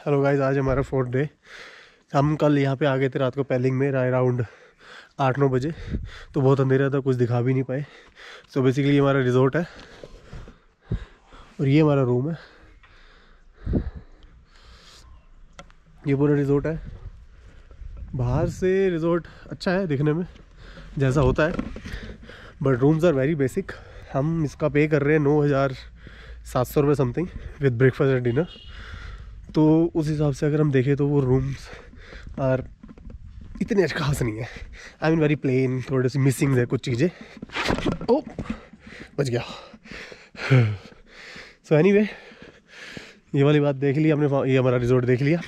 Hello guys, आज हमारा 4th day. हम कल यहाँ पे आ गए थे रात को पेलिंग में अराउंड 8-9 बजे। तो बहुत अंधेरा था, कुछ दिखा भी नहीं पाए। सो बेसिकली ये हमारा रिजॉर्ट है और ये हमारा रूम है। ये पूरा रिजॉर्ट है। बाहर से रिजॉर्ट अच्छा है दिखने में, जैसा होता है, but rooms are very basic. हम इसका पे कर रहे हैं 9,700 रुपये something with breakfast and dinner. तो उस हिसाब से अगर हम देखें तो वो रूम्स आर इतने अच्छे खास नहीं है। आई मीन वेरी प्लेन, थोड़े सी मिसिंग है कुछ चीज़ें। ओ बच गया। सो एनीवे, ये वाली बात देख ली हमने, ये हमारा रिजॉर्ट देख लिया।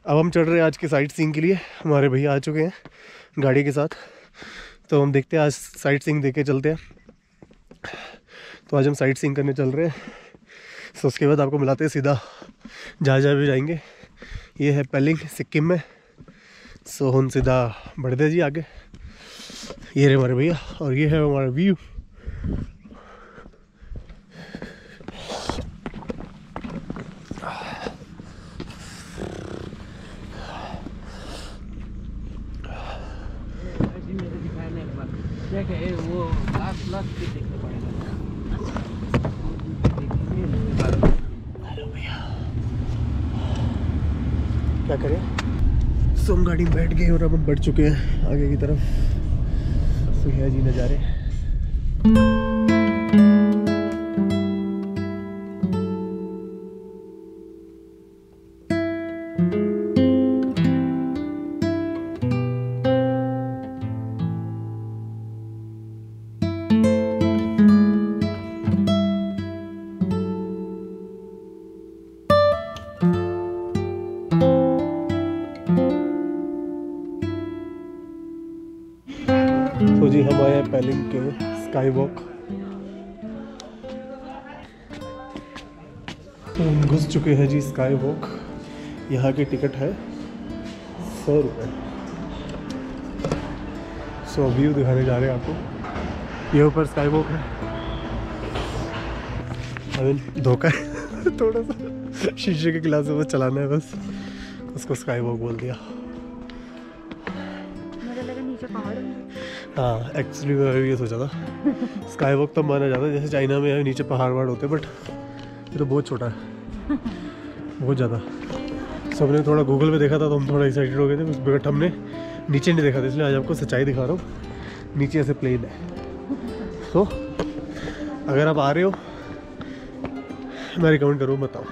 अब हम चढ़ रहे हैं आज के साइट सीइंग के लिए। हमारे भैया आ चुके हैं गाड़ी के साथ, तो हम देखते हैं आज साइट सीइंग देख के चलते हैं। तो आज हम साइट सीइंग करने चल रहे हैं। सो उसके बाद आपको मिलाते हैं सीधा जहाँ भी जाएंगे। ये है पेलिंग सिक्किम में। सो हम सीधा बढ़ते जी आगे। ये रहे हमारे भैया और ये है हमारा व्यू। वो क्या करें। सो हम गाड़ी में बैठ गए और अब हम बढ़ चुके हैं आगे की तरफ। सो है जी नज़ारे। तो जी हम आए हैं पेलिंग के स्काई वॉक। तो हम घुस चुके हैं जी स्काई वॉक। यहाँ की टिकट है 100 रुपये। सो व्यू दिखाने जा रहे हैं आपको। ये ऊपर स्काई वॉक है। आई मीन धोखा है थोड़ा सा, शीशे के गिलास में बस चलाना है, बस उसको स्काई वॉक बोल दिया। हाँ, एक्चुअली मैं ये सोचा था स्काई वॉक तब माना जाता है जैसे चाइना में नीचे पहाड़ वहाड़ होते हैं, बट ये तो बहुत छोटा है, बहुत ज़्यादा। सबने थोड़ा गूगल पे देखा था तो हम थोड़ा एक्साइटेड हो गए थे, बट हमने नीचे नहीं देखा था, इसलिए आज आपको सच्चाई दिखा रहा हूँ। नीचे ऐसे प्लेन है। तो अगर आप आ रहे हो मैं रिकमेंड करूँ, बताओ।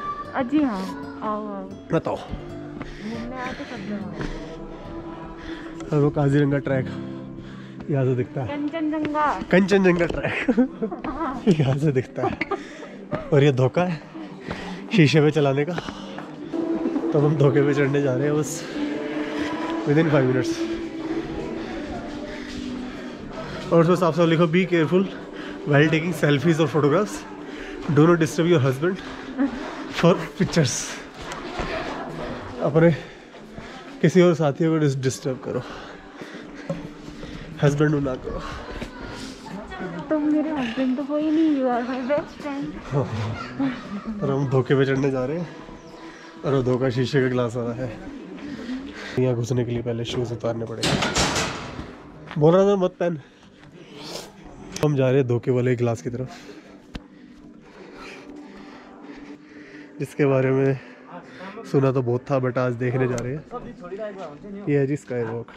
जी हाँ, आओ आओ, बताओ। घूमने आए तो सब जगह। और वो काजीरंगा ट्रैक यहाँ से दिखता है। कंचनजंगा ट्रैक यहाँ से दिखता है। और ये धोखा है शीशे पे चलाने का। तो हम धोखे पे चढ़ने जा रहे हैं बस विदिन 5 मिनट्स। और तो साफ साफ लिखो, be careful while taking selfies or photographs. Do not disturb your husband for pictures. अपने किसी और साथियों को डिस्टर्ब करो, हस्बैंड को ना करो। तुम मेरे हस्बैंड तो कोई नहीं, you are my best friend. और हम धोखे पे चढ़ने जा रहे हैं और वो धोखा शीशे का गिलास वाला है। यहाँ घुसने के लिए पहले शूज उतारने पड़ेंगे। बोल रहा था मत पहन। हम जा रहे हैं धोखे वाले गिलास की तरफ, जिसके बारे में सुना तो बहुत था, बट आज देखने जा रहे हैं। ये है जी स्काई वॉक।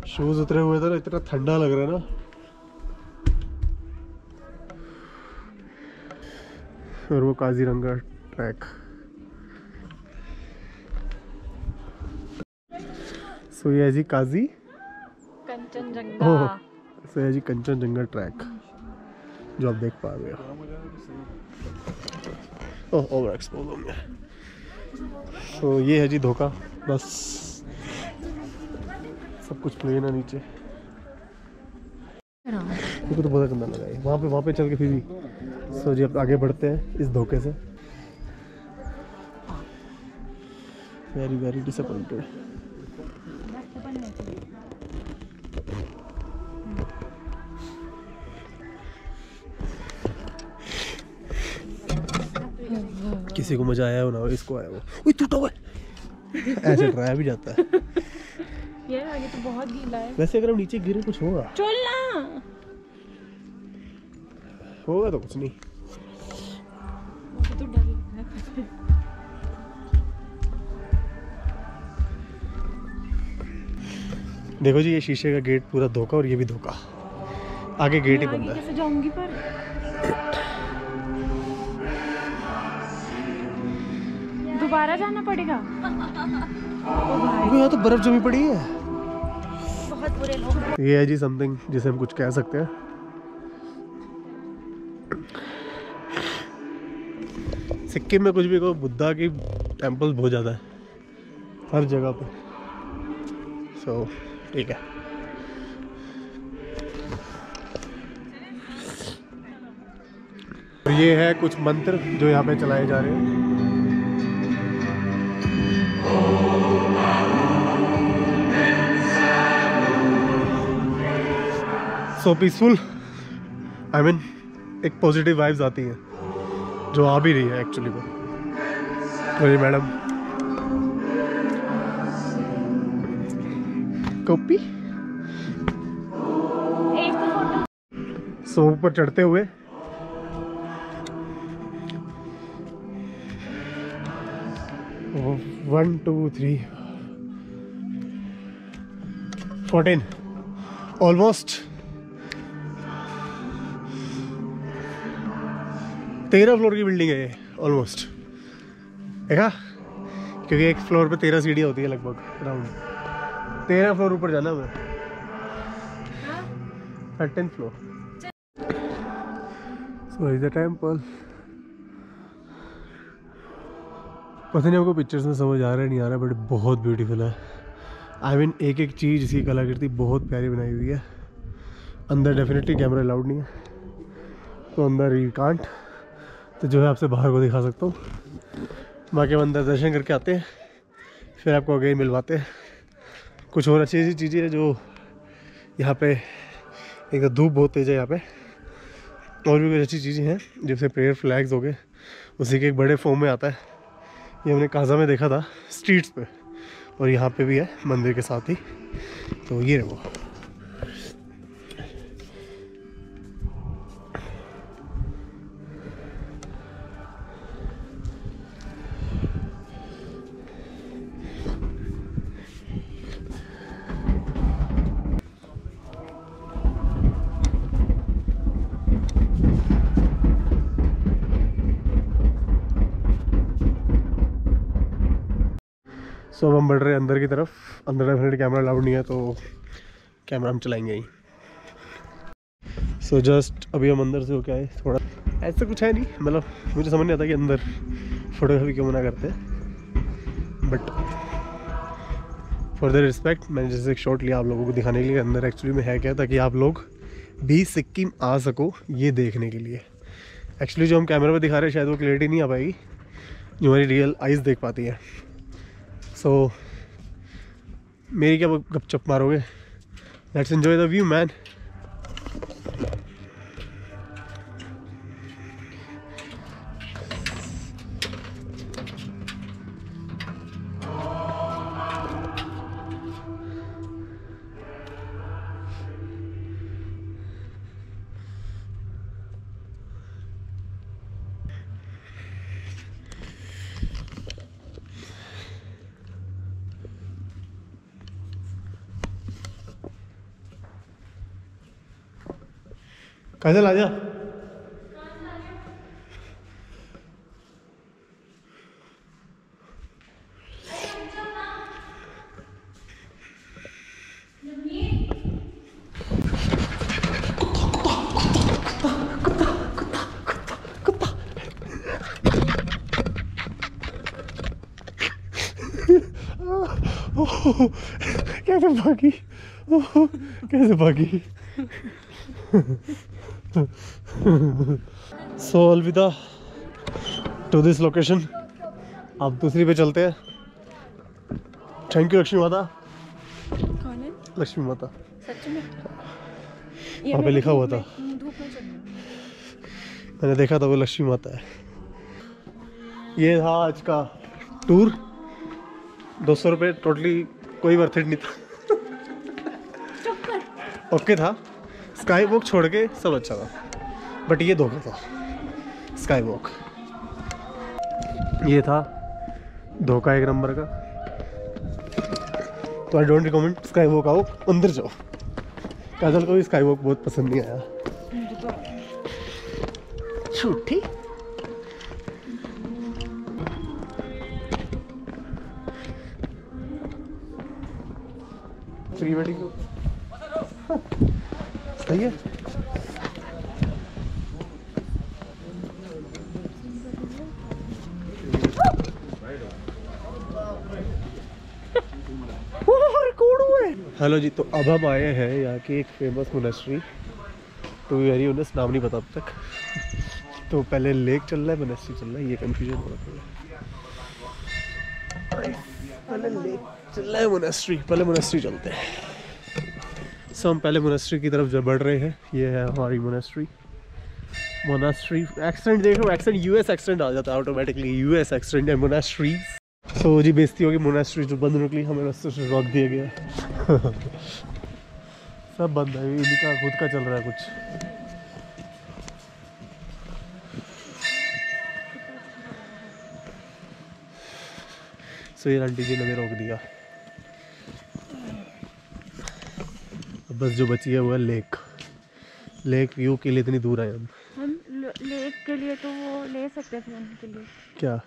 शूज उतरे हुए थे ना, इतना ठंडा लग रहा है ना। और वो काजीरंगा ट्रैक। सो ये है जी कंचनजंगा। सो ये है जी कंचनजंगा ट्रैक जो आप देख पा रहे हो। ओह, ओवर एक्सपोज हो गया। सो ये है जी धोखा, बस सब कुछ प्लेन है नीचे। मेरे को तो बहुत गंदा लगा है वहाँ पे चल के फिर भी। सो जी अब आगे बढ़ते हैं इस धोखे से। Very very disappointed. किसी को मजा आया हो ना हो, इसको आया वो टूटा हुआ ऐसे डराया भी जाता है। यार आगे तो बहुत गीला है। वैसे अगर हम नीचे गिरे कुछ होगा? चल ना, होगा तो कुछ नहीं। मुझे तो डर लग रहा है। देखो जी, ये शीशे का गेट पूरा धोखा और ये भी धोखा, आगे गेट ही बंद है। कैसे जाऊंगी पर? दोबारा जाना पड़ेगा। यहाँ तो बर्फ जमी पड़ी है। बहुत बुरे लोग। ये है जी समथिंग जिसे हम कुछ कह सकते हैं। सिक्किम में कुछ भी को बुद्धा की टेम्पल बहुत ज़्यादा है हर जगह पे। सो ठीक है। और ये है कुछ मंत्र जो यहाँ पे चलाए जा रहे हैं। सो पीसफुल, आई मीन एक पॉजिटिव वाइब्स आती हैं जो आ भी रही है एक्चुअली में। और ये मैडम कॉपी। सो ऊपर चढ़ते हुए one two three 14 almost 13 floor की बिल्डिंग है ये ऑलमोस्ट, देखा? क्योंकि एक फ्लोर पे 13 सीढ़ियाँ होती है लगभग, अराउंड 13 फ्लोर ऊपर जाना है। 13th floor. So is the temple. पता नहीं आपको पिक्चर्स में समझ आ रहा है नहीं आ रहा है, बट बहुत ब्यूटीफुल है। आई मीन एक एक चीज़ इसकी कलाकृति बहुत प्यारी बनाई हुई है। अंदर डेफिनेटली कैमरा अलाउड नहीं है, तो अंदर ही कांट, तो जो है आपसे बाहर को दिखा सकता हूँ। बाकी हम अंदर दर्शन करके आते हैं, फिर आपको आगे मिलवाते हैं। कुछ और अच्छी अच्छी चीज़ें हैं जो यहाँ पे, एक तो धूप बहुत तेज है यहाँ पे, और भी कुछ अच्छी चीज़ें हैं जैसे प्रेयर फ्लैग्स हो गए, उसी के एक बड़े फॉर्म में आता है। ये हमने काजा में देखा था स्ट्रीट्स पे, और यहाँ पे भी है मंदिर के साथ ही। तो ये रहे वो। सो अब हम बढ़ रहे हैं अंदर की तरफ। अंदर डेफिनेटली कैमरा अलाउड नहीं है, तो कैमरा हम चलाएंगे ही। सो जस्ट अभी हम अंदर से होके आए। थोड़ा ऐसा कुछ है नहीं, मतलब मुझे समझ नहीं आता कि अंदर फोटोग्राफी क्यों मना करते हैं, बट फॉर द रिस्पेक्ट मैंने जैसे एक शॉट लिया आप लोगों को दिखाने के लिए अंदर एक्चुअली में है क्या, ताकि आप लोग भी सिक्किम आ सको ये देखने के लिए। एक्चुअली जो हम कैमरा पे दिखा रहे हैं शायद वो क्लियरिटी नहीं आ पाएगी जो हमारी रियल आइज़ देख पाती है। सो मेरी क्या गपचप मारोगे? Let's enjoy the view man. Kajal आजा। कैसे भागी, कैसे भागी। सो अलविदा टू दिस लोकेशन। अब दूसरी पे चलते हैं। थैंक यू लक्ष्मी माता। कौन है? लक्ष्मी माता सच में? वहाँ पे लिखा हुआ था, धूप में चलना। मैंने देखा था वो लक्ष्मी माता है। ये था आज का टूर। 200 रुपये टोटली, कोई वर्थ इट नहीं था। ओके था, स्काई वॉक छोड़ के सब अच्छा था, बट ये धोखा था स्काई वॉक। ये था धोखा 1 नंबर का। तो I don't recommend sky walk. आओ अंदर जाओ। काजल को भी स्काई वॉक बहुत पसंद नहीं आया। झूठी। प्री वेडिंग सही है। हेलो जी, तो अब हम आए हैं यहाँ की एक famous monastery. To be very honest नाम नहीं पता अब तक। तो पहले लेक चल रहा है, मोनेस्ट्री चल रहा है, ये कंफ्यूजन हो रहा है। पहले लेक चल रहा है, मोनेस्ट्री, पहले मोनेस्ट्री चलते हैं। सो हम पहले मोनेस्ट्री की तरफ बढ़ रहे हैं। ये है हमारी मोनेस्ट्री। एक्सेंट देखो, एक्सेंट यूएस एक्सेंट आ जाता है ऑटोमेटिकली। यूएस एक्सेंट है मोनेस्ट्री। सो जी बेइज्जती होगी, मोनेस्ट्री जो बंद निकली, हमें रास्ते से रोक दिया गया। सब बंद है, इनका खुद का चल रहा है कुछ। सो ये आंटी जी ने हमें रोक दिया। बस जो बची है वो है लेक। लेक व्यू के लिए इतनी दूर आए हम लेक के लिए तो वो ले सकते थे उनके लिए। क्या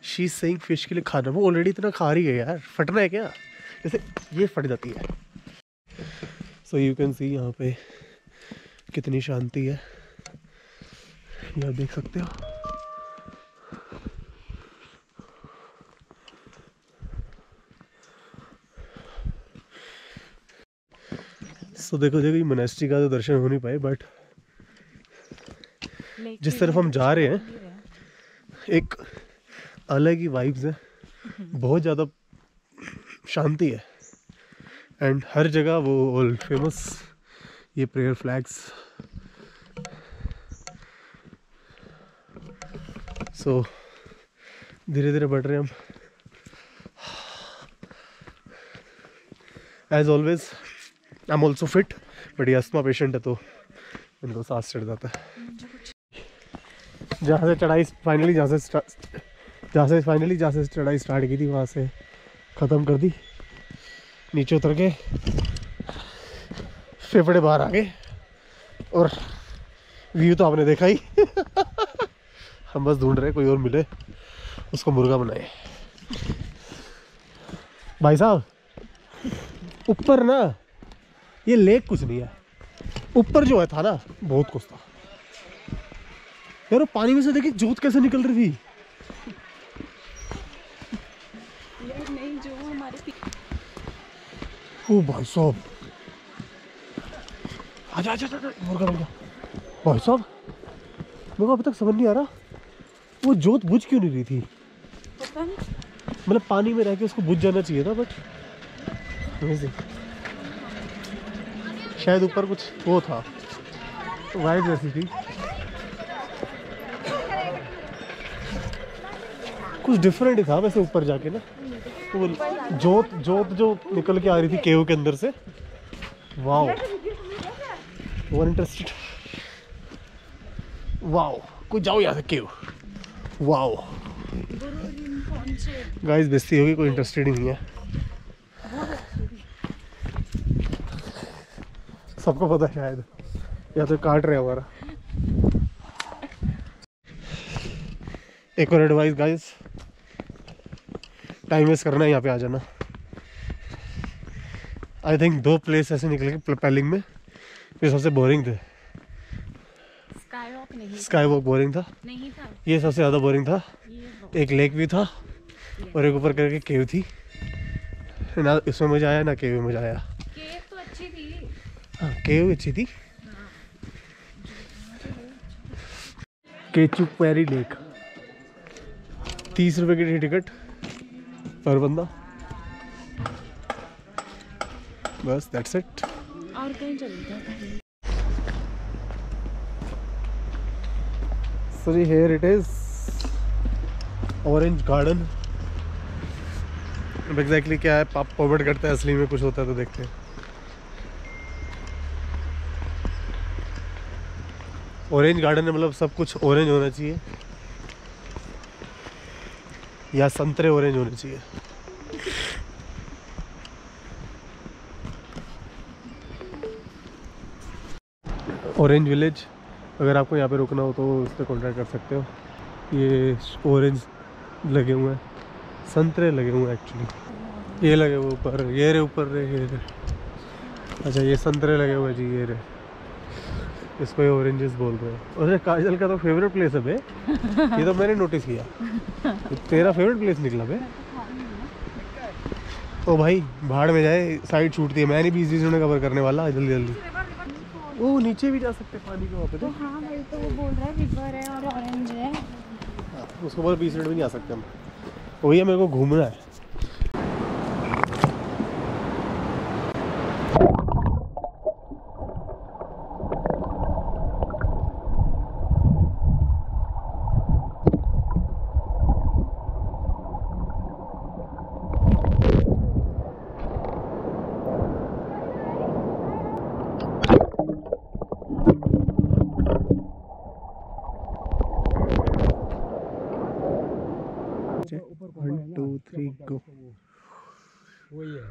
शी इज सेइंग फिश के लिए खाना। वो ऑलरेडी इतना खा रही है यार, फटना है क्या? जैसे ये फट जाती है। सो यू कैन सी यहाँ पे कितनी शांति है, ये आप देख सकते हो। सो देखो ये मोनेस्ट्री का तो दर्शन हो नहीं पाए, बट जिस तरफ हम जा रहे हैं एक अलग ही वाइब्स है। बहुत ज़्यादा शांति है एंड हर जगह वो वर्ल्ड फेमस ये प्रेयर फ्लैग्स। सो धीरे धीरे बढ़ रहे हैं हम। As always I am also fit, but ये अस्थमा पेशेंट है तो इनको सांस चढ़ जाता है। जहाँ से चढ़ाई फाइनली जहाँ से चढ़ाई स्टार्ट की थी वहाँ से ख़त्म कर दी। नीचे उतर के फेफड़े बाहर आ गए और व्यू तो आपने देखा ही। हम बस ढूंढ रहे कोई और मिले उसको मुर्गा बनाए। भाई साहब ऊपर ना ये लेक कुछ नहीं है, ऊपर जो है था ना बहुत कुछ था यार। पानी में से देखिए जोत कैसे निकल रही थी। नहीं जो हमारे ओ भाई साहब आजा आजा आजा मुर्गा बन गया। भाई साहब मेरे को अभी तक समझ नहीं आ रहा वो जोत बुझ क्यों नहीं रही थी। मतलब पानी में रह के उसको बुझ जाना चाहिए था, बट शायद ऊपर कुछ वो था वाइट जैसी थी, कुछ डिफरेंट ही था वैसे ऊपर जाके ना। तो जोत जो निकल के आ रही थी केव के अंदर से। Wow one interested. वाओ कोई जाओ यहाँ से केव। वाओ गाइस बेइज्जती होगी, कोई इंटरेस्टेड ही नहीं है। सबको पता है शायद, या तो काट रहे हमारा। एक और एडवाइस गाइस, टाइम वेस्ट करना है यहाँ पे आ जाना। आई थिंक 2 प्लेस ऐसे निकले पेलिंग में ये सबसे बोरिंग थे। स्काई वॉक बोरिंग था, नहीं था ये सबसे ज़्यादा बोरिंग था। एक लेक भी था और एक ऊपर करके केव थी ना, इसमें मज़ा आया ना केव में मज़ा आया। केव तो अच्छी थी। हाँ केव अच्छी थी। केचुपेरी लेक 30 रुपए की टिकट पर बंदा, बस दैट्स इट। और कहीं चलते हैं। So ji here it is orange garden. अब एग्जैक्टली क्या है पाप पॉवर्ड करता है, असली में कुछ होता है तो देखते हैं। ऑरेंज गार्डन है मतलब सब कुछ ऑरेंज होना चाहिए या संतरे ऑरेंज होने चाहिए। ऑरेंज विलेज, अगर आपको यहाँ पे रुकना हो तो इस पर कॉन्टैक्ट कर सकते हो। ये ऑरेंज लगे हुए हैं, संतरे लगे हुए हैं एक्चुअली, ये लगे हुए ऊपर, ये रे ऊपर रे, ये रे। अच्छा ये संतरे लगे हुए हैं जी, ये रे, इसको ये ऑरेंजेस बोल रहे हैं। अरे काजल का तो फेवरेट प्लेस है बे, ये तो मैंने नोटिस किया, तेरा फेवरेट प्लेस निकला बे। ओ भाई भाड़ में जाए, साइड छूटती है, मैं नहीं 20 मिनट कवर करने वाला जल्दी जल्दी। वो नीचे भी जा सकते पानी के वहाँ पे तो हाँ भाई, तो वो बोल रहा है रिवर है और ऑरेंज है। उसको बोल 20 मिनट भी नहीं आ सकते हम। वही है, मेरे को घूमना है। One two three go. वही है,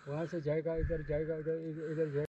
वहाँ से जाएगा इधर, जाएगा इधर, इधर जाएगा।